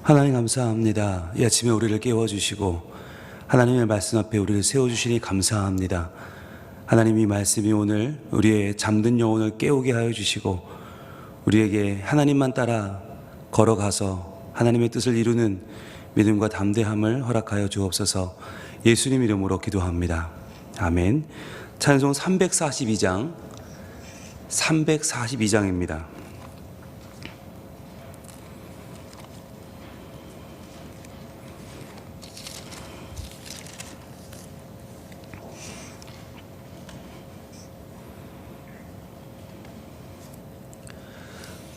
하나님 감사합니다. 이 아침에 우리를 깨워주시고 하나님의 말씀 앞에 우리를 세워주시니 감사합니다. 하나님이 말씀이 오늘 우리의 잠든 영혼을 깨우게 하여 주시고 우리에게 하나님만 따라 걸어가서 하나님의 뜻을 이루는 믿음과 담대함을 허락하여 주옵소서. 예수님 이름으로 기도합니다. 아멘. 찬송 342장입니다.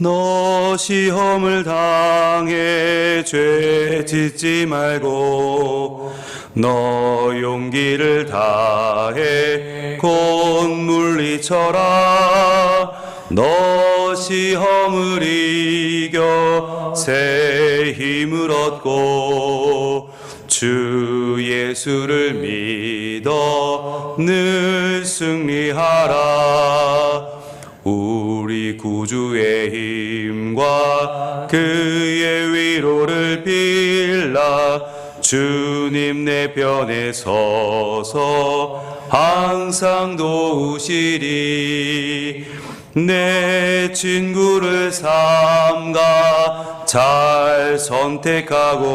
너 시험을 당해 죄 짓지 말고 너 용기를 다해 곧 물리쳐라. 너 시험을 이겨 새 힘을 얻고 주 예수를 믿어 늘 승리하라. 우리 구주의 힘과 그의 위로를 빌라. 주님 내 편에 서서 항상 도우시리. 내 친구를 삼가 잘 선택하고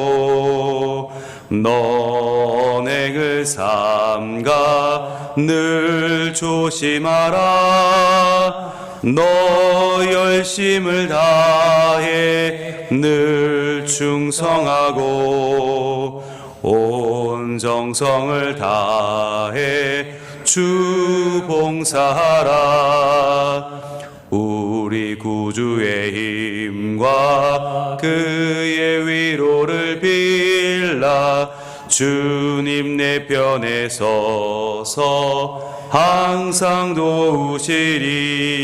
너행을 삼가 늘 조심하라. 너 열심을 다해 늘 충성하고 온 정성을 다해 주 봉사하라. 우리 구주의 힘과 그의 위로를 빌라. 주님 내 편에 서서 항상 도우시리.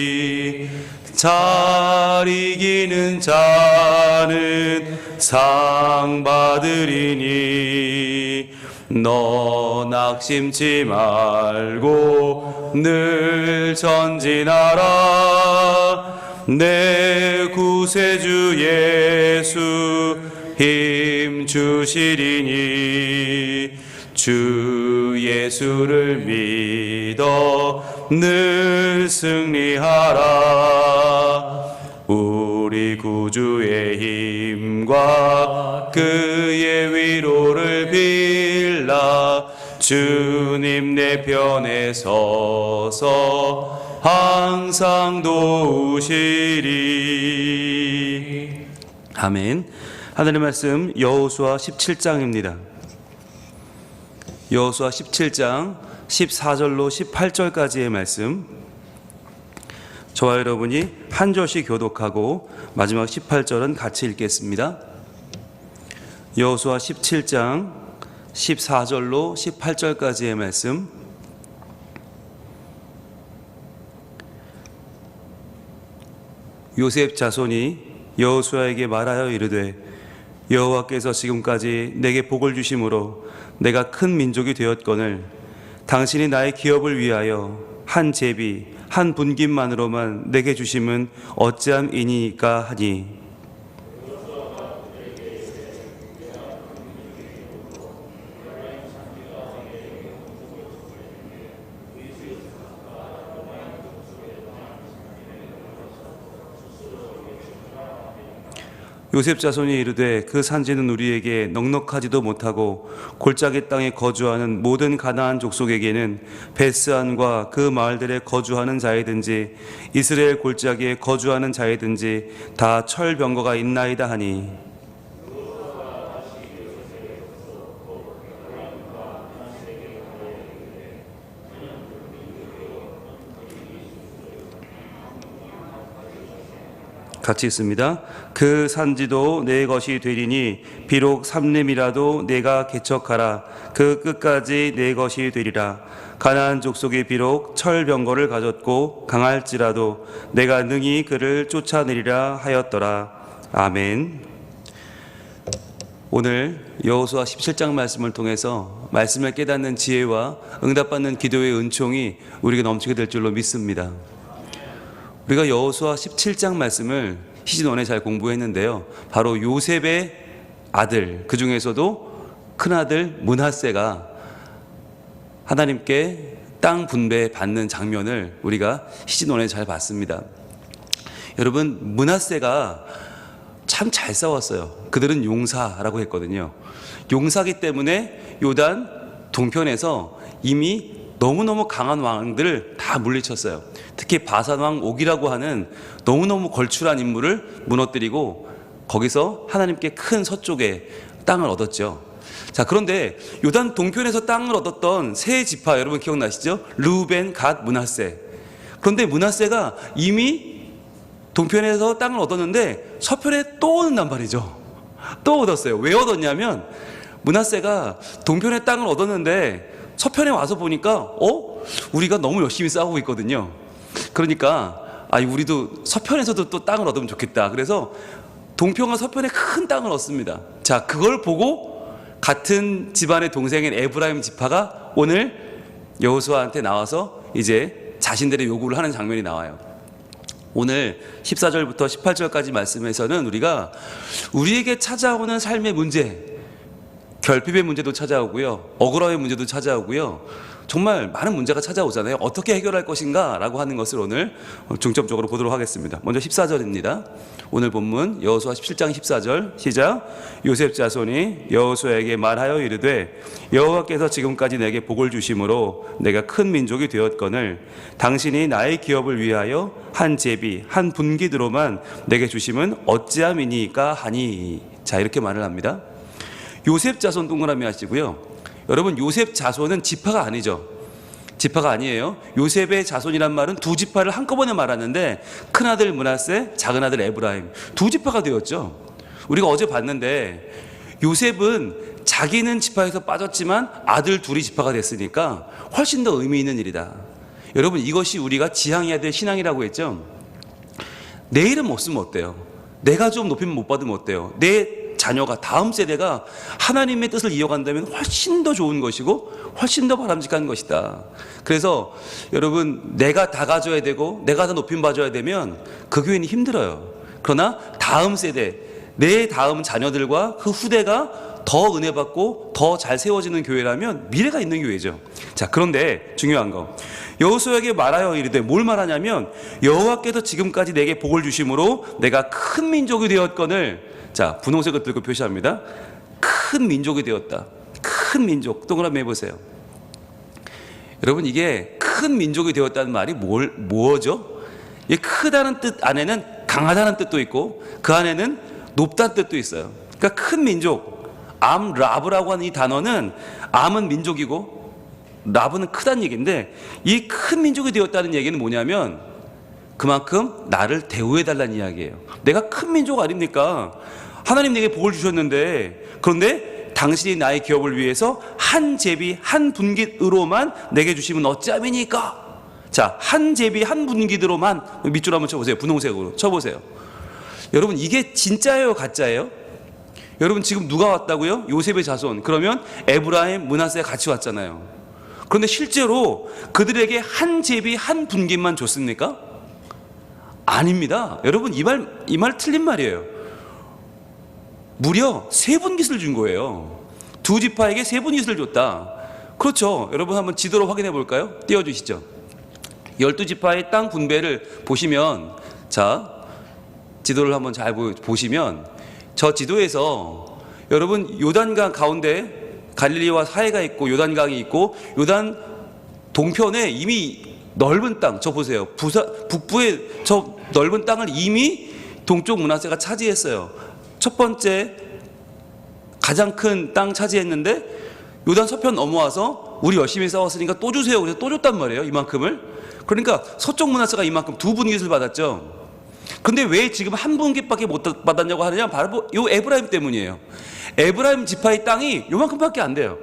잘 이기는 자는 상 받으리니 너 낙심치 말고 늘 전진하라. 내 구세주 예수 힘 주시리니 주 예수를 믿어 늘 승리하라. 우리 구주의 힘과 그의 위로를 빌라. 주님 내 편에 서서 항상 도우시리. 아멘. 하늘의 말씀 여호수아 17장입니다. 여호수아 17장 14절로 18절까지의 말씀, 저와 여러분이 한 절씩 교독하고 마지막 18절은 같이 읽겠습니다. 여호수아 17장 14절로 18절까지의 말씀, 요셉 자손이 여호수아에게 말하여 이르되 여호와께서 지금까지 내게 복을 주심으로 내가 큰 민족이 되었거늘 당신이 나의 기업을 위하여 한 제비 한 분깃만으로만 내게 주심은 어찌함이니까 하니, 요셉 자손이 이르되 그 산지는 우리에게 넉넉하지도 못하고 골짜기 땅에 거주하는 모든 가나안 족속에게는 베스안과 그 마을들에 거주하는 자이든지 이스라엘 골짜기에 거주하는 자이든지 다 철병거가 있나이다 하니, 같이 있습니다. 그 산지도 내 것이 되리니 비록 삼림이라도 내가 개척하라. 그 끝까지 내 것이 되리라. 가나안 족속이 비록 철병거를 가졌고 강할지라도 내가 능히 그를 쫓아내리라 하였더라. 아멘. 오늘 여호수아 17장 말씀을 통해서 말씀을 깨닫는 지혜와 응답받는 기도의 은총이 우리에게 넘치게 될 줄로 믿습니다. 우리가 여호수아 17장 말씀을 시즌1에 잘 공부했는데요, 바로 요셉의 아들, 그 중에서도 큰아들 므낫세가 하나님께 땅 분배 받는 장면을 우리가 시즌1에 잘 봤습니다. 여러분, 므낫세가 참 잘 싸웠어요. 그들은 용사라고 했거든요. 용사기 때문에 요단 동편에서 이미 너무너무 강한 왕들을 다 물리쳤어요. 특히 바산 왕 옥이라고 하는 너무너무 걸출한 인물을 무너뜨리고 거기서 하나님께 큰 서쪽에 땅을 얻었죠. 자, 그런데 요단 동편에서 땅을 얻었던 세 지파 여러분 기억나시죠? 르우벤, 갓, 므낫세. 그런데 므낫세가 이미 동편에서 땅을 얻었는데 서편에 또 얻는단 말이죠. 또 얻었어요. 왜 얻었냐면 므낫세가 동편에 땅을 얻었는데 서편에 와서 보니까 우리가 너무 열심히 싸우고 있거든요. 그러니까 우리도 서편에서도 또 땅을 얻으면 좋겠다. 그래서 동편과 서편에 큰 땅을 얻습니다. 자, 그걸 보고 같은 집안의 동생인 에브라임 지파가 오늘 여호수아한테 나와서 이제 자신들의 요구를 하는 장면이 나와요. 오늘 14절부터 18절까지 말씀에서는 우리가 우리에게 찾아오는 삶의 문제, 결핍의 문제도 찾아오고요, 억울함의 문제도 찾아오고요, 정말 많은 문제가 찾아오잖아요. 어떻게 해결할 것인가 라고 하는 것을 오늘 중점적으로 보도록 하겠습니다. 먼저 14절입니다. 오늘 본문 여호수아 17장 14절 시작. 요셉 자손이 여호수아에게 말하여 이르되 여호와께서 지금까지 내게 복을 주심으로 내가 큰 민족이 되었거늘 당신이 나의 기업을 위하여 한 제비 한 분기드로만 내게 주심은 어찌함이니까 하니. 자, 이렇게 말을 합니다. 요셉 자손 동그라미 하시고요. 여러분, 요셉 자손은 지파가 아니죠. 지파가 아니에요. 요셉의 자손이란 말은 두 지파를 한꺼번에 말하는데 큰아들 므낫세, 작은아들 에브라임, 두 지파가 되었죠. 우리가 어제 봤는데 요셉은 자기는 지파에서 빠졌지만 아들 둘이 지파가 됐으니까 훨씬 더 의미 있는 일이다. 여러분, 이것이 우리가 지향해야 될 신앙이라고 했죠. 내 이름 못 쓰면 어때요? 내가 좀 높임 못 받으면 어때요? 내 자녀가, 다음 세대가 하나님의 뜻을 이어간다면 훨씬 더 좋은 것이고 훨씬 더 바람직한 것이다. 그래서 여러분, 내가 다 가져야 되고 내가 다 높임 받아야 되면 그 교회는 힘들어요. 그러나 다음 세대, 내 다음 자녀들과 그 후대가 더 은혜 받고 더 잘 세워지는 교회라면 미래가 있는 교회죠. 자, 그런데 중요한 거, 여호수아에게 말하여 이르되, 뭘 말하냐면 여호와께서 지금까지 내게 복을 주심으로 내가 큰 민족이 되었거늘. 자, 분홍색을 들고 표시합니다. 큰 민족이 되었다. 큰 민족. 동그라미 해보세요. 여러분, 이게 큰 민족이 되었다는 말이 뭐죠? 이 크다는 뜻 안에는 강하다는 뜻도 있고 그 안에는 높다는 뜻도 있어요. 그러니까 큰 민족, 라브라고 하는 이 단어는 암은 민족이고 라브는 크다는 얘기인데, 이 큰 민족이 되었다는 얘기는 뭐냐면 그만큼 나를 대우해달라는 이야기예요. 내가 큰 민족 아닙니까? 하나님 내게 복을 주셨는데, 그런데 당신이 나의 기업을 위해서 한 제비 한 분깃으로만 내게 주시면 어찌함이니까. 자, 한 제비 한 분깃으로만, 밑줄 한번 쳐보세요. 분홍색으로 쳐보세요. 여러분, 이게 진짜예요, 가짜예요? 여러분, 지금 누가 왔다고요? 요셉의 자손. 그러면 에브라임, 므낫세가 같이 왔잖아요. 그런데 실제로 그들에게 한 제비 한 분깃만 줬습니까? 아닙니다. 여러분, 이 말 틀린 말이에요. 무려 세 분깃을 준 거예요. 두 지파에게 세 분깃을 줬다. 그렇죠. 여러분, 한번 지도로 확인해 볼까요? 띄워주시죠. 12지파의 땅 분배를 보시면, 자, 지도를 한번 잘 보시면 저 지도에서 여러분, 요단강 가운데 갈릴리와 사해가 있고 요단강이 있고, 요단 동편에 이미 넓은 땅, 저 보세요. 북부의 저 넓은 땅을 이미 동쪽 므낫세가 차지했어요. 첫 번째 가장 큰 땅 차지했는데 요단 서편 넘어와서 우리 열심히 싸웠으니까 또 주세요. 그래서 또 줬단 말이에요, 이만큼을. 그러니까 서쪽 므낫세가 이만큼 두 분깃을 받았죠. 근데 왜 지금 한 분깃밖에 못 받았냐고 하느냐? 바로 요 에브라임 때문이에요. 에브라임 지파의 땅이 요만큼밖에 안 돼요.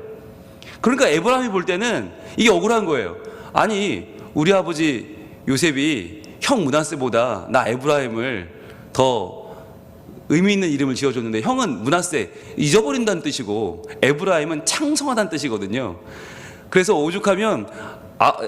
그러니까 에브라임이 볼 때는 이게 억울한 거예요. 아니, 우리 아버지 요셉이 형 므낫세보다 나 에브라임을 더 의미 있는 이름을 지어줬는데, 형은 므낫세, 잊어버린다는 뜻이고 에브라임은 창성하다는 뜻이거든요. 그래서 오죽하면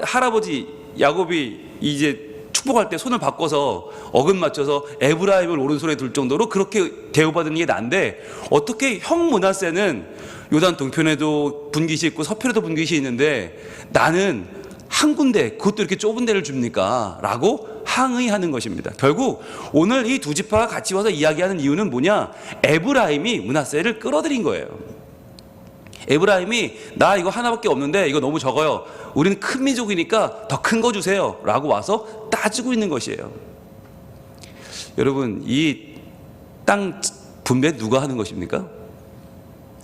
할아버지 야곱이 이제 축복할 때 손을 바꿔서 어긋 맞춰서 에브라임을 오른손에 둘 정도로 그렇게 대우받는 게 난데, 어떻게 형 므낫세는 요단 동편에도 분깃이 있고 서편에도 분깃이 있는데 나는 한 군데, 그것도 이렇게 좁은 데를 줍니까? 라고 항의하는 것입니다. 결국 오늘 이 두 지파가 같이 와서 이야기하는 이유는 뭐냐? 에브라임이 므낫세를 끌어들인 거예요. 에브라임이 나 이거 하나밖에 없는데 이거 너무 적어요. 우리는 큰 민족이니까 더 큰 거 주세요. 라고 와서 따지고 있는 것이에요. 여러분, 이 땅 분배 누가 하는 것입니까?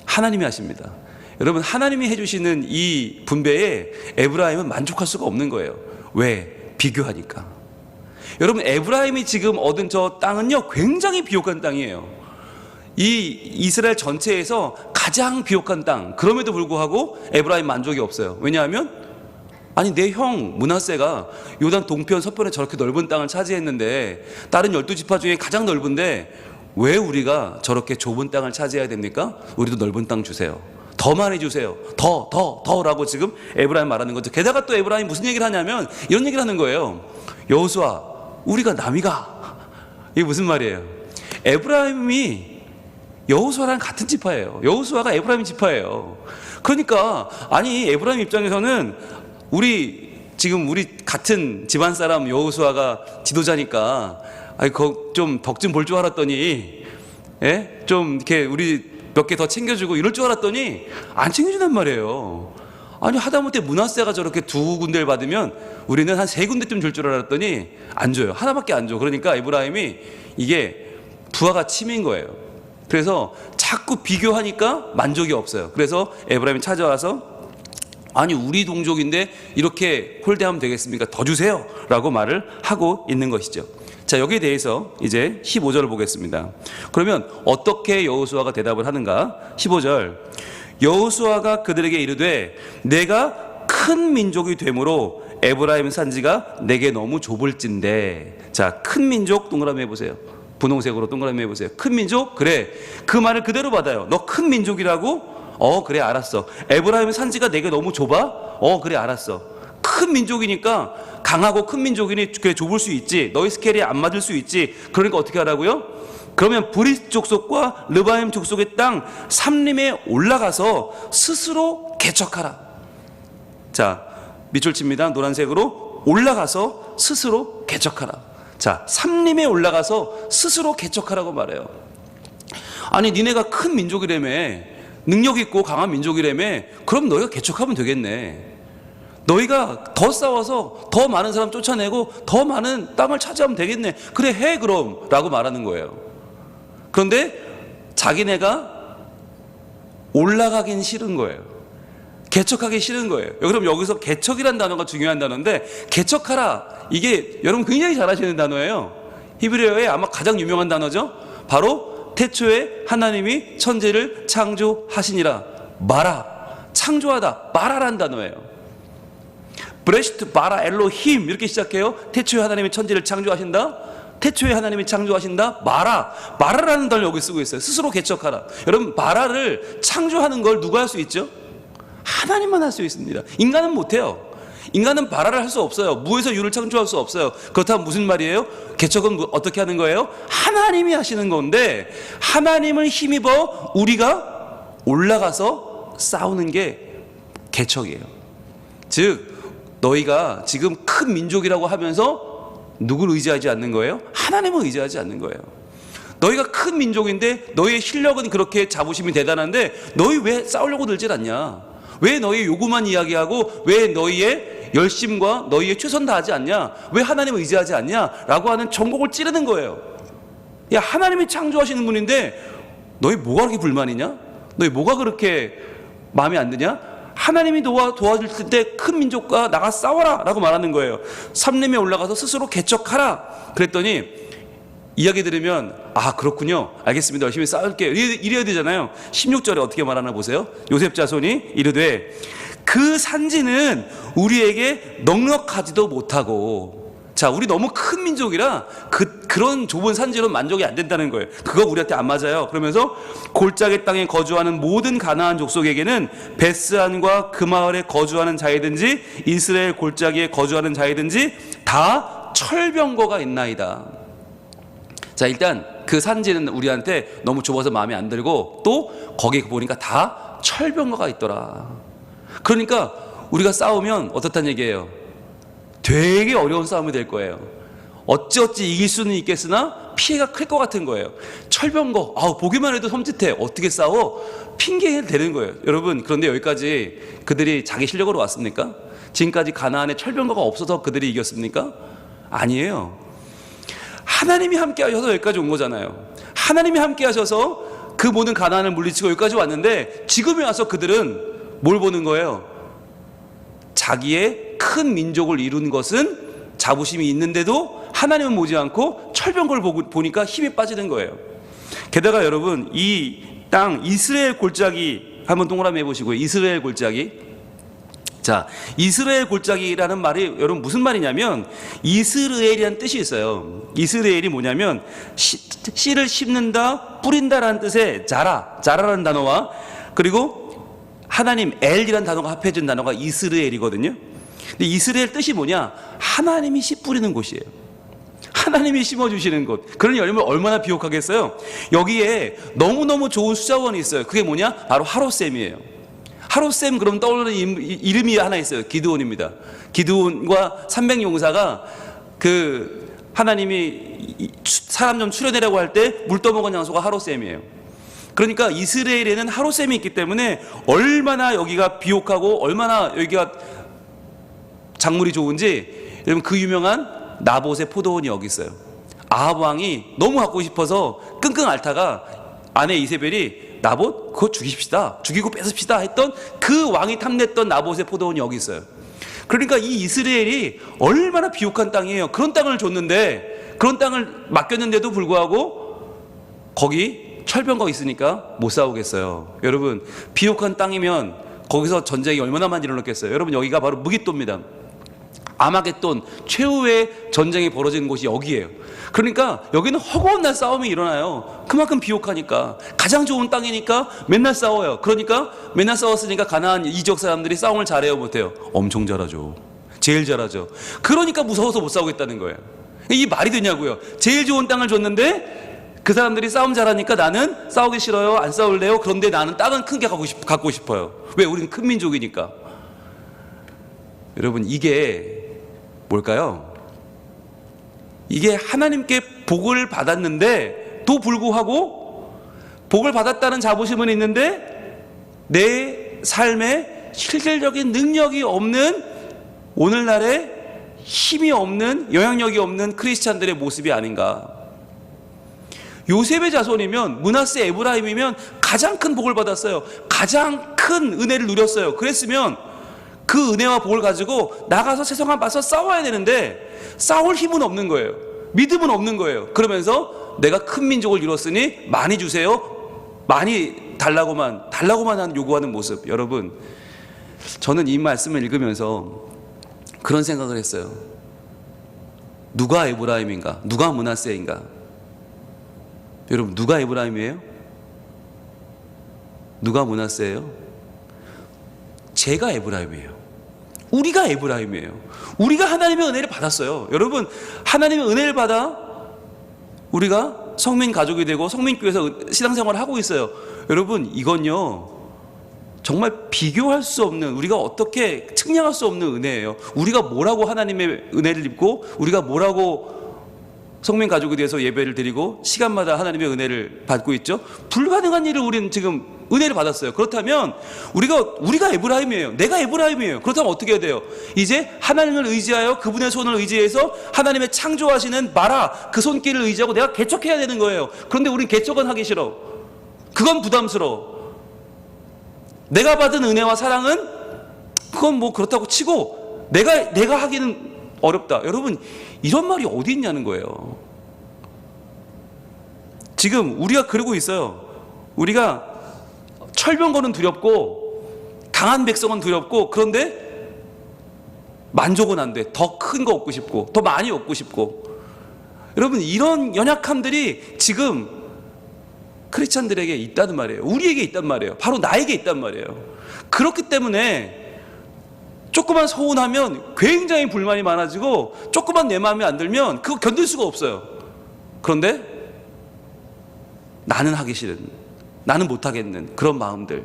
하나님이 하십니다. 여러분, 하나님이 해주시는 이 분배에 에브라임은 만족할 수가 없는 거예요. 왜? 비교하니까. 여러분, 에브라임이 지금 얻은 저 땅은요 굉장히 비옥한 땅이에요. 이 이스라엘 전체에서 가장 비옥한 땅. 그럼에도 불구하고 에브라임 만족이 없어요. 왜냐하면 아니 내 형 므낫세가 요단 동편 서편에 저렇게 넓은 땅을 차지했는데 다른 12지파 중에 가장 넓은데 왜 우리가 저렇게 좁은 땅을 차지해야 됩니까? 우리도 넓은 땅 주세요. 더 많이 주세요. 더라고 지금 에브라임 말하는 거죠. 게다가 또 에브라임 무슨 얘기를 하냐면 이런 얘기를 하는 거예요. 여호수아, 우리가 남이가. 이게 무슨 말이에요? 에브라임이 여호수아랑 같은 지파예요. 여호수아가 에브라임 지파예요. 그러니까 아니 에브라임 입장에서는 우리 같은 집안 사람 여호수아가 지도자니까 아니 좀 덕 좀 볼 줄 알았더니 좀 이렇게 우리 몇 개 더 챙겨주고 이럴 줄 알았더니 안 챙겨준단 말이에요. 아니 하다못해 므낫세가 저렇게 두 군데를 받으면 우리는 한 세 군데쯤 줄 줄 알았더니 안 줘요. 하나밖에 안 줘. 그러니까 에브라임이 이게 부하가 치민 거예요. 그래서 자꾸 비교하니까 만족이 없어요. 그래서 에브라임이 찾아와서 아니 우리 동족인데 이렇게 홀대하면 되겠습니까? 더 주세요 라고 말을 하고 있는 것이죠. 자, 여기에 대해서 이제 15절을 보겠습니다. 그러면 어떻게 여호수아가 대답을 하는가? 15절, 여호수아가 그들에게 이르되 내가 큰 민족이 되므로 에브라임 산지가 내게 너무 좁을진데. 자, 큰 민족 동그라미 해보세요. 분홍색으로 동그라미 해보세요. 큰 민족? 그래, 그 말을 그대로 받아요. 너 큰 민족이라고? 그래 알았어. 에브라임 산지가 내게 너무 좁아? 그래 알았어. 큰 민족이니까, 강하고 큰 민족이니 그게 좁을 수 있지. 너희 스케일에 안 맞을 수 있지. 그러니까 어떻게 하라고요? 그러면 브릿 족속과 르바임 족속의 땅 삼림에 올라가서 스스로 개척하라. 자, 밑줄 칩니다. 노란색으로 올라가서 스스로 개척하라. 자, 삼림에 올라가서 스스로 개척하라고 말해요. 아니 니네가 큰 민족이라며, 능력 있고 강한 민족이라며, 그럼 너희가 개척하면 되겠네. 너희가 더 싸워서 더 많은 사람 쫓아내고 더 많은 땅을 차지하면 되겠네. 그래 해 그럼 라고 말하는 거예요. 그런데 자기네가 올라가긴 싫은 거예요. 개척하기 싫은 거예요. 그럼 여기서 개척이란 단어가 중요한 단어인데, 개척하라, 이게 여러분 굉장히 잘 아시는 단어예요. 히브리어에 아마 가장 유명한 단어죠. 바로 태초에 하나님이 천지를 창조하시니라. 마라, 창조하다, 마라란 단어예요. 브레시트 바라 엘로힘 이렇게 시작해요. 태초에 하나님이 천지를 창조하신다. 태초에 하나님이 창조하신다. 마라라는 단어를 여기 쓰고 있어요. 스스로 개척하라. 여러분, 마라를 창조하는 걸 누가 할 수 있죠? 하나님만 할 수 있습니다. 인간은 못해요. 인간은 바라를 할 수 없어요. 무에서 유를 창조할 수 없어요. 그렇다면 무슨 말이에요? 개척은 어떻게 하는 거예요? 하나님이 하시는 건데, 하나님을 힘입어 우리가 올라가서 싸우는 게 개척이에요. 즉 너희가 지금 큰 민족이라고 하면서 누구를 의지하지 않는 거예요? 하나님을 의지하지 않는 거예요. 너희가 큰 민족인데 너희의 실력은 그렇게 자부심이 대단한데 너희 왜 싸우려고 들질 않냐? 왜 너희의 요구만 이야기하고 왜 너희의 열심과 너희의 최선 다하지 않냐? 왜 하나님을 의지하지 않냐? 라고 하는 전곡을 찌르는 거예요. 야, 하나님이 창조하시는 분인데 너희 뭐가 그렇게 불만이냐? 너희 뭐가 그렇게 마음에 안 드냐? 하나님이 도와줄 때 큰 민족과 나가 싸워라 라고 말하는 거예요. 삼림에 올라가서 스스로 개척하라. 그랬더니 이야기 들으면 아 그렇군요, 알겠습니다, 열심히 싸울게요 이래야 되잖아요. 16절에 어떻게 말하나 보세요. 요셉 자손이 이르되 그 산지는 우리에게 넉넉하지도 못하고. 자, 우리 너무 큰 민족이라 그런 좁은 산지로는 만족이 안 된다는 거예요. 그거 우리한테 안 맞아요. 그러면서 골짜기 땅에 거주하는 모든 가나안 족속에게는 베스안과 그 마을에 거주하는 자이든지 이스라엘 골짜기에 거주하는 자이든지 다 철병거가 있나이다. 자, 일단 그 산지는 우리한테 너무 좁아서 마음에 안 들고, 또 거기 보니까 다 철병거가 있더라. 그러니까 우리가 싸우면 어떻다는 얘기예요? 되게 어려운 싸움이 될 거예요. 어찌어찌 이길 수는 있겠으나 피해가 클 것 같은 거예요. 철병거, 보기만 해도 섬찟해. 어떻게 싸워? 핑계가 되는 거예요. 여러분, 그런데 여기까지 그들이 자기 실력으로 왔습니까? 지금까지 가나안에 철병거가 없어서 그들이 이겼습니까? 아니에요. 하나님이 함께 하셔서 여기까지 온 거잖아요. 하나님이 함께 하셔서 그 모든 가나안을 물리치고 여기까지 왔는데, 지금에 와서 그들은 뭘 보는 거예요? 자기의 큰 민족을 이룬 것은 자부심이 있는데도 하나님은 보지 않고 철병거를 보니까 힘이 빠지는 거예요. 게다가 여러분, 이 땅 이스라엘 골짜기 한번 동그라미 해보시고요. 이스라엘 골짜기. 자, 이스라엘 골짜기라는 말이 여러분 무슨 말이냐면, 이스라엘이라는 뜻이 있어요. 이스라엘이 뭐냐면 씨를 심는다, 뿌린다라는 뜻의 자라라는 단어와, 그리고 하나님 엘이라는 단어가 합해진 단어가 이스라엘이거든요. 근데 이스라엘 뜻이 뭐냐? 하나님이 씨 뿌리는 곳이에요. 하나님이 심어주시는 곳. 그러니 얼마나 비옥하겠어요? 여기에 너무너무 좋은 수자원이 있어요. 그게 뭐냐? 바로 하롯셈이에요. 하롯셈, 그럼 떠오르는 이름이 하나 있어요. 기드온입니다. 기드온과 300용사가 그 하나님이 사람 좀 추려내라고 할 때 물 떠먹은 장소가 하롯셈이에요. 그러니까 이스라엘에는 하롯셈이 있기 때문에 얼마나 여기가 비옥하고 얼마나 여기가 작물이 좋은지, 여러분, 그 유명한 나봇의 포도원이 여기 있어요. 아합 왕이 너무 갖고 싶어서 끙끙 앓다가 아내 이세벨이 나봇 그거 죽이십시다, 죽이고 뺏읍시다 했던 그 왕이 탐냈던 나봇의 포도원이 여기 있어요. 그러니까 이 이스라엘이 얼마나 비옥한 땅이에요. 그런 땅을 줬는데, 그런 땅을 맡겼는데도 불구하고 거기 철병거가 있으니까 못 싸우겠어요. 여러분, 비옥한 땅이면 거기서 전쟁이 얼마나 많이 일어났겠어요. 여러분, 여기가 바로 무깃도입니다. 아마겟돈, 최후의 전쟁이 벌어지는 곳이 여기예요. 그러니까 여기는 허구한 날 싸움이 일어나요. 그만큼 비옥하니까. 가장 좋은 땅이니까 맨날 싸워요. 그러니까 맨날 싸웠으니까 가나안 이 지역 사람들이 싸움을 잘해요, 못해요? 엄청 잘하죠. 제일 잘하죠. 그러니까 무서워서 못 싸우겠다는 거예요. 이 말이 되냐고요. 제일 좋은 땅을 줬는데 그 사람들이 싸움 잘하니까 나는 싸우기 싫어요, 안 싸울래요? 그런데 나는 땅은 큰 게 갖고 싶어요. 왜? 우리는 큰 민족이니까. 여러분, 이게 뭘까요? 이게 하나님께 복을 받았는데 또 불구하고 복을 받았다는 자부심은 있는데 내 삶에 실질적인 능력이 없는, 오늘날의 힘이 없는, 영향력이 없는 크리스찬들의 모습이 아닌가. 요셉의 자손이면, 므낫세, 에브라임이면 가장 큰 복을 받았어요. 가장 큰 은혜를 누렸어요. 그랬으면 그 은혜와 복을 가지고 나가서 세상과 맞서 싸워야 되는데 싸울 힘은 없는 거예요. 믿음은 없는 거예요. 그러면서 내가 큰 민족을 이뤘으니 많이 주세요, 많이 달라고만 하는, 요구하는 모습. 여러분, 저는 이 말씀을 읽으면서 그런 생각을 했어요. 누가 에브라임인가? 누가 므낫세인가? 여러분, 누가 에브라임이에요? 누가 므낫세예요? 제가 에브라임이에요. 우리가 에브라임이에요. 우리가 하나님의 은혜를 받았어요. 여러분, 하나님의 은혜를 받아 우리가 성민 가족이 되고 성민교회에서 신앙생활을 하고 있어요. 여러분, 이건요 정말 비교할 수 없는, 우리가 어떻게 측량할 수 없는 은혜예요. 우리가 뭐라고 하나님의 은혜를 입고, 우리가 뭐라고 성민 가족에 대해서 예배를 드리고 시간마다 하나님의 은혜를 받고 있죠. 불가능한 일을 우리는 지금 은혜를 받았어요. 그렇다면 우리가 에브라임이에요. 내가 에브라임이에요. 그렇다면 어떻게 해야 돼요? 이제 하나님을 의지하여 그분의 손을 의지해서 하나님의 창조하시는 마라, 그 손길을 의지하고 내가 개척해야 되는 거예요. 그런데 우린 개척은 하기 싫어. 그건 부담스러워. 내가 받은 은혜와 사랑은 그건 뭐 그렇다고 치고 내가 하기는 어렵다. 여러분, 이런 말이 어디 있냐는 거예요. 지금 우리가 그러고 있어요. 우리가 철병거는 두렵고 강한 백성은 두렵고, 그런데 만족은 안 돼. 더 큰 거 얻고 싶고, 더 많이 얻고 싶고. 여러분, 이런 연약함들이 지금 크리스찬들에게 있다는 말이에요. 우리에게 있단 말이에요. 바로 나에게 있단 말이에요. 그렇기 때문에 조금만 서운하면 굉장히 불만이 많아지고 조금만 내 마음에 안 들면 그거 견딜 수가 없어요. 그런데 나는 하기 싫은, 나는 못하겠는 그런 마음들,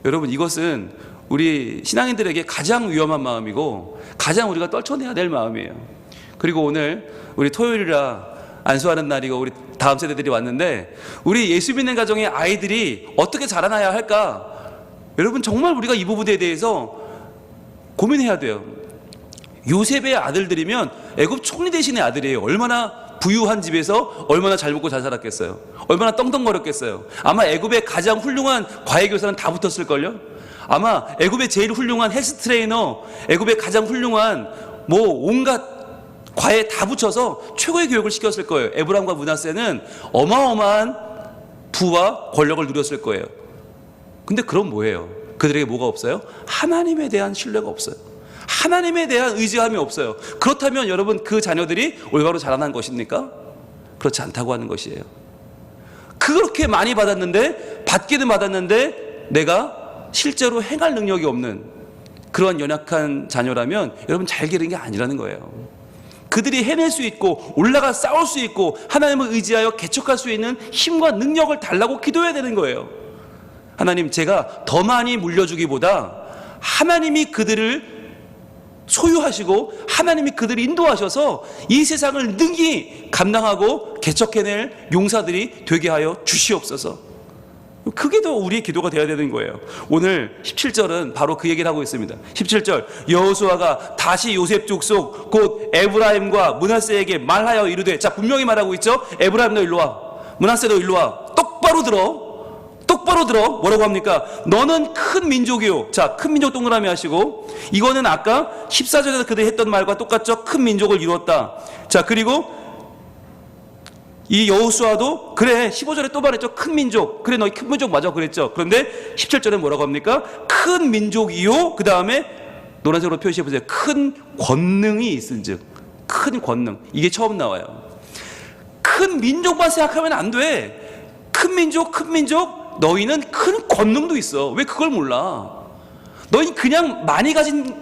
여러분 이것은 우리 신앙인들에게 가장 위험한 마음이고 가장 우리가 떨쳐내야 될 마음이에요. 그리고 오늘 우리 토요일이라 안수하는 날이고 우리 다음 세대들이 왔는데 우리 예수 믿는 가정의 아이들이 어떻게 자라나야 할까? 여러분 정말 우리가 이 부분에 대해서 고민해야 돼요. 요셉의 아들들이면 애굽 총리 대신의 아들이에요. 얼마나 부유한 집에서 얼마나 잘 먹고 잘 살았겠어요. 얼마나 떵떵거렸겠어요. 아마 애굽의 가장 훌륭한 과외교사는 다 붙었을걸요. 아마 애굽의 제일 훌륭한 헬스 트레이너, 애굽의 가장 훌륭한 온갖 과외 다 붙여서 최고의 교육을 시켰을 거예요. 에브람과 므낫세는 어마어마한 부와 권력을 누렸을 거예요. 근데 그럼 뭐예요? 그들에게 뭐가 없어요? 하나님에 대한 신뢰가 없어요. 하나님에 대한 의지함이 없어요. 그렇다면 여러분 그 자녀들이 올바로 자라난 것입니까? 그렇지 않다고 하는 것이에요. 그렇게 많이 받았는데, 받기는 받았는데 내가 실제로 행할 능력이 없는 그러한 연약한 자녀라면 여러분 잘 기른 게 아니라는 거예요. 그들이 해낼 수 있고 올라가 싸울 수 있고 하나님을 의지하여 개척할 수 있는 힘과 능력을 달라고 기도해야 되는 거예요. 하나님, 제가 더 많이 물려주기보다 하나님이 그들을 소유하시고 하나님이 그들을 인도하셔서 이 세상을 능히 감당하고 개척해낼 용사들이 되게 하여 주시옵소서. 그게 더 우리의 기도가 되어야 되는 거예요. 오늘 17절은 바로 그 얘기를 하고 있습니다. 17절, 여호수아가 다시 요셉 족속 곧 에브라임과 므낫세에게 말하여 이르되, 자 분명히 말하고 있죠. 에브라임 너 일로 와, 므낫세 너 일로 와. 똑바로 들어. 똑바로 들어. 뭐라고 합니까? 너는 큰 민족이요. 자, 큰 민족 동그라미 하시고, 이거는 아까 14절에서 그들이 했던 말과 똑같죠. 큰 민족을 이루었다. 자, 그리고 이 여호수아도 그래 15절에 또 말했죠. 큰 민족. 그래 너희 큰 민족 맞아 그랬죠. 그런데 17절에 뭐라고 합니까? 큰 민족이요. 그 다음에 노란색으로 표시해 보세요. 큰 권능이 있은즉. 큰 권능. 이게 처음 나와요. 큰 민족만 생각하면 안 돼. 큰 민족, 큰 민족. 너희는 큰 권능도 있어. 왜 그걸 몰라? 너희는 그냥 많이 가진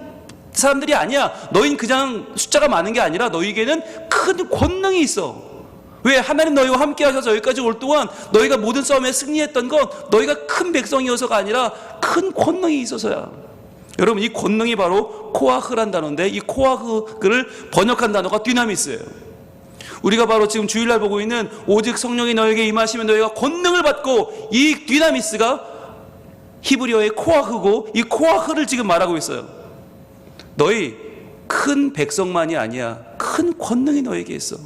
사람들이 아니야. 너희는 그냥 숫자가 많은 게 아니라 너희에게는 큰 권능이 있어. 왜? 하나님 너희와 함께 하셔서 여기까지 올 동안 너희가 모든 싸움에 승리했던 건 너희가 큰 백성이어서가 아니라 큰 권능이 있어서야. 여러분, 이 권능이 바로 코아흐란 단어인데, 이 코아흐를 번역한 단어가 dynamis예요. 우리가 바로 지금 주일날 보고 있는 오직 성령이 너에게 임하시면 너희가 권능을 받고, 이 dynamis가 히브리어의 코아흐고, 이 코아흐를 지금 말하고 있어요. 너희 큰 백성만이 아니야. 큰 권능이 너에게 있어.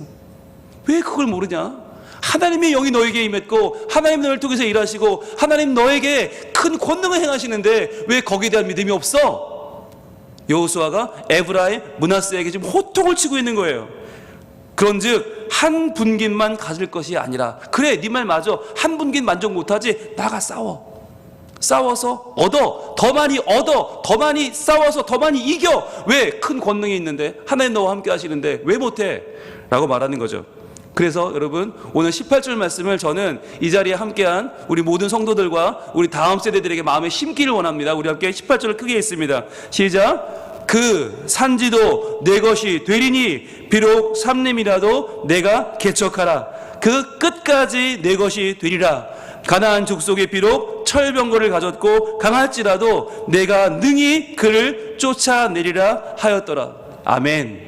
왜 그걸 모르냐? 하나님의 영이 너에게 임했고 하나님 너를 통해서 일하시고 하나님 너에게 큰 권능을 행하시는데 왜 거기에 대한 믿음이 없어? 여호수아가 에브라임, 므낫세에게 지금 호통을 치고 있는 거예요. 그런즉 한 분깃만 가질 것이 아니라, 그래 네 말 맞아, 한 분깃 만족 못하지, 나가 싸워서 얻어, 더 많이 얻어, 더 많이 싸워서 더 많이 이겨. 왜? 큰 권능이 있는데, 하나님 너와 함께 하시는데 왜 못해? 라고 말하는 거죠. 그래서 여러분, 오늘 18절 말씀을 저는 이 자리에 함께한 우리 모든 성도들과 우리 다음 세대들에게 마음에 심기를 원합니다. 우리 함께 18절을 크게 읽습니다. 시작. 그 산지도 내 것이 되리니 비록 삼림이라도 내가 개척하라. 그 끝까지 내 것이 되리라. 가나안 족속이 비록 철병거를 가졌고 강할지라도 내가 능히 그를 쫓아내리라 하였더라. 아멘.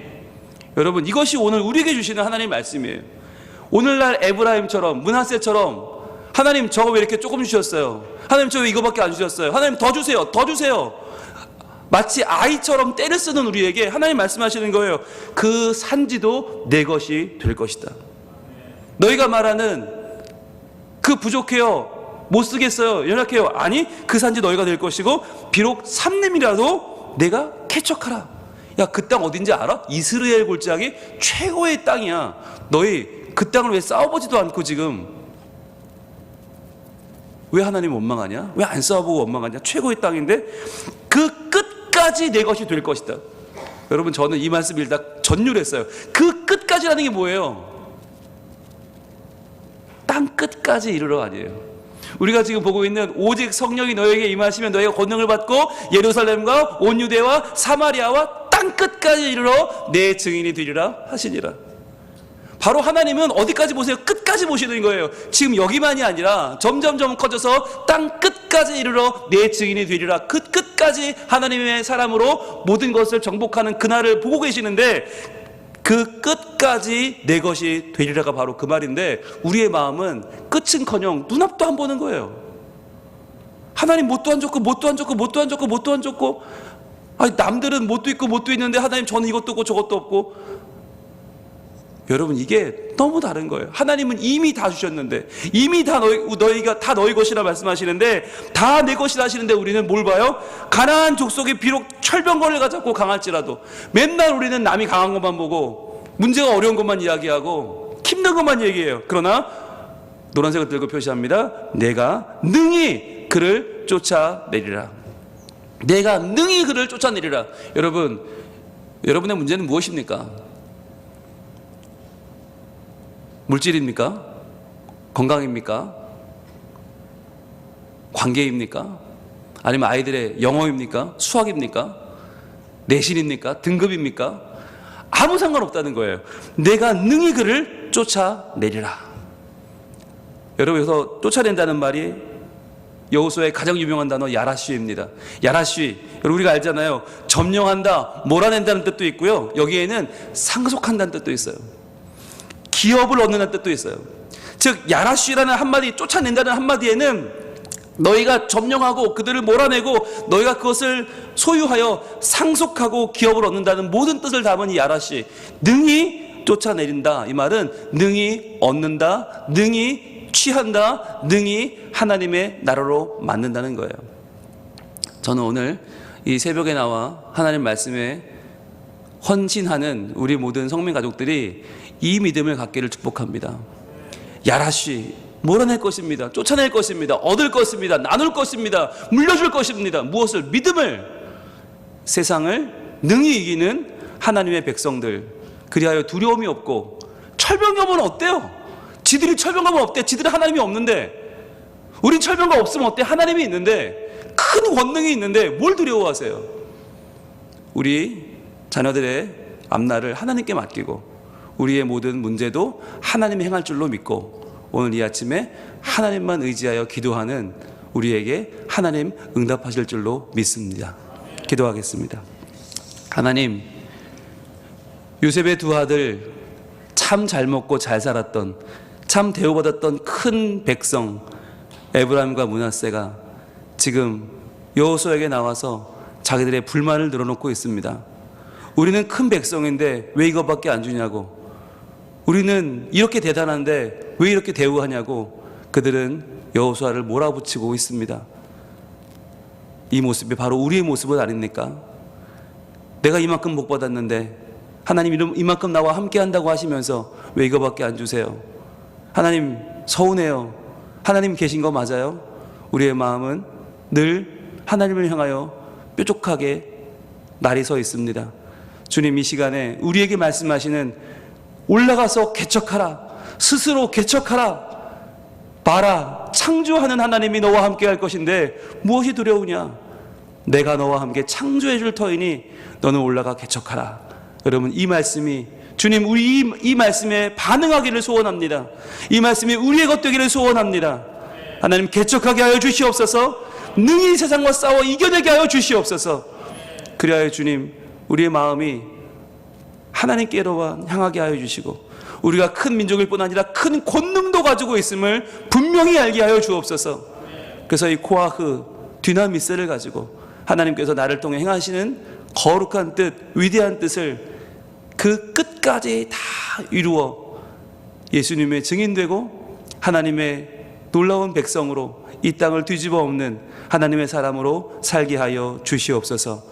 여러분, 이것이 오늘 우리에게 주시는 하나님의 말씀이에요. 오늘날 에브라임처럼, 므낫세처럼, 하나님 저거 왜 이렇게 조금 주셨어요? 하나님 저 왜 이거밖에 안 주셨어요? 하나님 더 주세요, 더 주세요. 마치 아이처럼 때를 쓰는 우리에게 하나님 말씀하시는 거예요. 그 산지도 내 것이 될 것이다. 너희가 말하는 그 부족해요, 못 쓰겠어요, 연약해요, 아니 그 산지 너희가 될 것이고 비록 삼림이라도 내가 개척하라. 야, 그 땅 어딘지 알아? 이스라엘 골짜기 최고의 땅이야. 너희 그 땅을 왜 싸워보지도 않고 지금 왜 하나님 원망하냐? 왜 안 싸워보고 원망하냐? 최고의 땅인데 그 끝까지 내 것이 될 것이다. 여러분, 저는 이 말씀 읽다 전율했어요. 그 끝까지라는 게 뭐예요? 땅 끝까지 이르러 아니에요. 우리가 지금 보고 있는 오직 성령이 너에게 임하시면 너희가 권능을 받고 예루살렘과 온 유대와 사마리아와 땅끝까지 이르러 내 증인이 되리라 하시니라. 바로 하나님은 어디까지 보세요? 끝까지 보시는 거예요. 지금 여기만이 아니라 점점점 커져서 땅 끝까지 이르러 내 증인이 되리라. 그 끝까지 하나님의 사람으로 모든 것을 정복하는 그날을 보고 계시는데, 그 끝까지 내 것이 되리라가 바로 그 말인데, 우리의 마음은 끝은커녕 눈앞도 안 보는 거예요. 하나님 못도 안 줬고 못도 안 줬고 못도 안 줬고 못도 안 줬고, 아니 남들은 못도 있고 못도 있는데 하나님 저는 이것도 없고 저것도 없고. 여러분, 이게 너무 다른 거예요. 하나님은 이미 다 주셨는데, 이미 다 너희가 다 너희 것이라 말씀하시는데, 다 내 것이라 하시는데, 우리는 뭘 봐요? 가나안 족속이 비록 철병거를 가졌고 강할지라도 맨날 우리는 남이 강한 것만 보고 문제가 어려운 것만 이야기하고 힘든 것만 얘기해요. 그러나 노란색을 들고 표시합니다. 내가 능히 그를 쫓아내리라. 내가 능히 그를 쫓아내리라. 여러분, 여러분의 문제는 무엇입니까? 물질입니까? 건강입니까? 관계입니까? 아니면 아이들의 영어입니까? 수학입니까? 내신입니까? 등급입니까? 아무 상관없다는 거예요. 내가 능히 그를 쫓아내리라. 여러분, 여기서 쫓아낸다는 말이 여호수아의 가장 유명한 단어 야라쉬입니다. 야라쉬, 여러분 우리가 알잖아요. 점령한다, 몰아낸다는 뜻도 있고요, 여기에는 상속한다는 뜻도 있어요. 기업을 얻는다는 뜻도 있어요. 즉 야라쉬라는 한마디, 쫓아낸다는 한마디에는 너희가 점령하고 그들을 몰아내고 너희가 그것을 소유하여 상속하고 기업을 얻는다는 모든 뜻을 담은 이 야라쉬, 능히 쫓아내린다, 이 말은 능히 얻는다, 능히 취한다, 능히 하나님의 나라로 만든다는 거예요. 저는 오늘 이 새벽에 나와 하나님 말씀에 헌신하는 우리 모든 성민 가족들이 이 믿음을 갖기를 축복합니다. 야라쉬, 몰아낼 것입니다. 쫓아낼 것입니다. 얻을 것입니다. 나눌 것입니다. 물려줄 것입니다. 무엇을? 믿음을, 세상을 능히 이기는 하나님의 백성들, 그리하여 두려움이 없고. 철병거면 어때요? 지들이 철병거면 어때? 지들은 하나님이 없는데. 우린 철병거 없으면 어때? 하나님이 있는데, 큰 권능이 있는데 뭘 두려워하세요? 우리 자녀들의 앞날을 하나님께 맡기고 우리의 모든 문제도 하나님이 행할 줄로 믿고 오늘 이 아침에 하나님만 의지하여 기도하는 우리에게 하나님 응답하실 줄로 믿습니다. 기도하겠습니다. 하나님, 요셉의 두 아들 참 잘 먹고 잘 살았던, 참 대우받았던 큰 백성 에브라임과 므낫세가 지금 여호수아에게 나와서 자기들의 불만을 늘어놓고 있습니다. 우리는 큰 백성인데 왜 이것밖에 안 주냐고, 우리는 이렇게 대단한데 왜 이렇게 대우하냐고 그들은 여호수아를 몰아붙이고 있습니다. 이 모습이 바로 우리의 모습은 아닙니까? 내가 이만큼 복 받았는데 하나님 이만큼 나와 함께 한다고 하시면서 왜 이거밖에 안 주세요? 하나님 서운해요. 하나님 계신 거 맞아요? 우리의 마음은 늘 하나님을 향하여 뾰족하게 날이 서 있습니다. 주님, 이 시간에 우리에게 말씀하시는 올라가서 개척하라, 스스로 개척하라, 봐라, 창조하는 하나님이 너와 함께 할 것인데 무엇이 두려우냐? 내가 너와 함께 창조해 줄 터이니 너는 올라가 개척하라. 여러분, 이 말씀이 주님, 우리 이 말씀에 반응하기를 소원합니다. 이 말씀이 우리의 것 되기를 소원합니다. 하나님, 개척하게 하여 주시옵소서. 능히 세상과 싸워 이겨내게 하여 주시옵소서. 그리하여 주님, 우리의 마음이 하나님께로 향하게 하여 주시고 우리가 큰 민족일 뿐 아니라 큰 권능도 가지고 있음을 분명히 알게 하여 주옵소서. 그래서 이 코아흐 뒤나미스를 가지고 하나님께서 나를 통해 행하시는 거룩한 뜻, 위대한 뜻을 그 끝까지 다 이루어 예수님의 증인되고 하나님의 놀라운 백성으로 이 땅을 뒤집어 엎는 하나님의 사람으로 살게 하여 주시옵소서.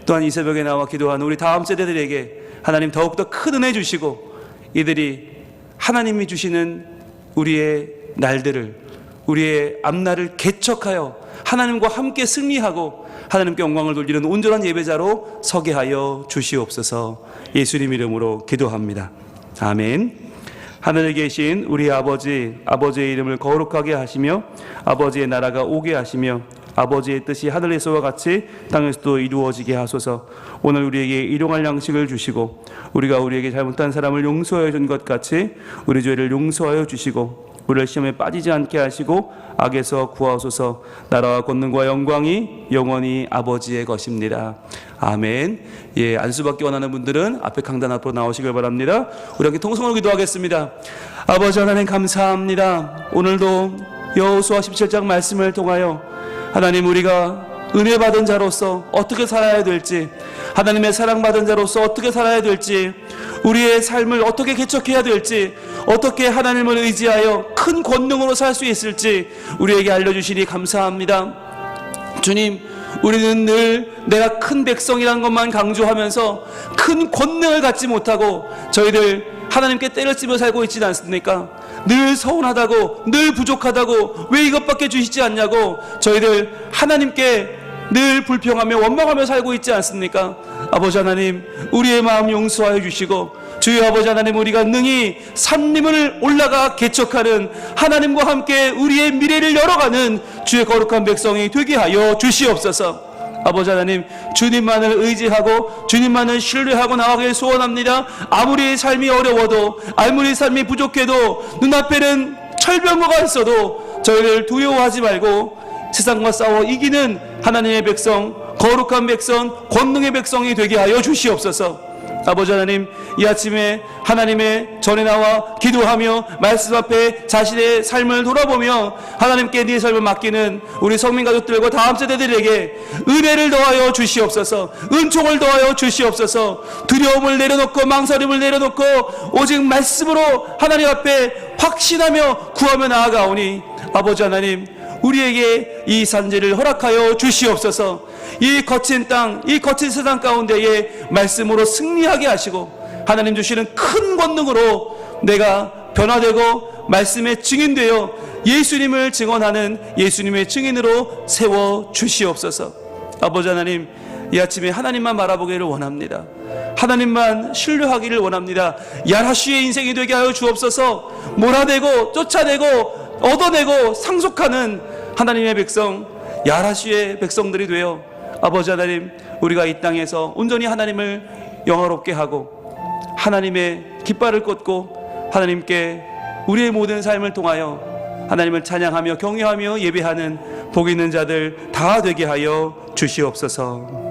또한 이 새벽에 나와 기도하는 우리 다음 세대들에게 하나님 더욱더 큰 은혜 주시고 이들이 하나님이 주시는 우리의 날들을, 우리의 앞날을 개척하여 하나님과 함께 승리하고 하나님께 영광을 돌리는 온전한 예배자로 서게 하여 주시옵소서. 예수님 이름으로 기도합니다. 아멘. 하늘에 계신 우리 아버지, 아버지의 이름을 거룩하게 하시며 아버지의 나라가 오게 하시며 아버지의 뜻이 하늘에서와 같이 땅에서도 이루어지게 하소서. 오늘 우리에게 일용할 양식을 주시고 우리가 우리에게 잘못한 사람을 용서하여 준 것 같이 우리 죄를 용서하여 주시고 우리를 시험에 빠지지 않게 하시고 악에서 구하소서. 나라와 권능과 영광이 영원히 아버지의 것입니다. 아멘. 예, 안수받기 원하는 분들은 앞에 강단 앞으로 나오시길 바랍니다. 우리 함께 통성으로 기도하겠습니다. 아버지 하나님 감사합니다. 오늘도 여호수아 17장 말씀을 통하여 하나님, 우리가 은혜 받은 자로서 어떻게 살아야 될지, 하나님의 사랑받은 자로서 어떻게 살아야 될지, 우리의 삶을 어떻게 개척해야 될지, 어떻게 하나님을 의지하여 큰 권능으로 살 수 있을지 우리에게 알려주시니 감사합니다. 주님, 우리는 늘 내가 큰 백성이라는 것만 강조하면서 큰 권능을 갖지 못하고 저희들 하나님께 때려치며 살고 있지는 않습니까? 늘 서운하다고, 늘 부족하다고, 왜 이것밖에 주시지 않냐고 저희들 하나님께 늘 불평하며 원망하며 살고 있지 않습니까? 아버지 하나님, 우리의 마음 용서하여 주시고 주여 아버지 하나님, 우리가 능히 산림을 올라가 개척하는 하나님과 함께 우리의 미래를 열어가는 주의 거룩한 백성이 되게 하여 주시옵소서. 아버지 하나님, 주님만을 의지하고 주님만을 신뢰하고 나아가길 소원합니다. 아무리 삶이 어려워도, 아무리 삶이 부족해도, 눈앞에는 철병거가 있어도 저희를 두려워하지 말고 세상과 싸워 이기는 하나님의 백성, 거룩한 백성, 권능의 백성이 되게 하여 주시옵소서. 아버지 하나님, 이 아침에 하나님의 전에 나와 기도하며 말씀 앞에 자신의 삶을 돌아보며 하나님께 네 삶을 맡기는 우리 성민 가족들과 다음 세대들에게 은혜를 더하여 주시옵소서. 은총을 더하여 주시옵소서. 두려움을 내려놓고 망설임을 내려놓고 오직 말씀으로 하나님 앞에 확신하며 구하며 나아가오니 아버지 하나님, 우리에게 이 산지를 허락하여 주시옵소서. 이 거친 땅, 이 거친 세상 가운데에 말씀으로 승리하게 하시고 하나님 주시는 큰 권능으로 내가 변화되고 말씀의 증인되어 예수님을 증언하는 예수님의 증인으로 세워 주시옵소서. 아버지 하나님, 이 아침에 하나님만 바라보기를 원합니다. 하나님만 신뢰하기를 원합니다. 야라슈의 인생이 되게 하여 주옵소서. 몰아내고 쫓아내고 얻어내고 상속하는 하나님의 백성, 야라슈의 백성들이 되어 아버지 하나님, 우리가 이 땅에서 온전히 하나님을 영화롭게 하고 하나님의 깃발을 꽂고 하나님께 우리의 모든 삶을 통하여 하나님을 찬양하며 경외하며 예배하는 복 있는 자들 다 되게 하여 주시옵소서.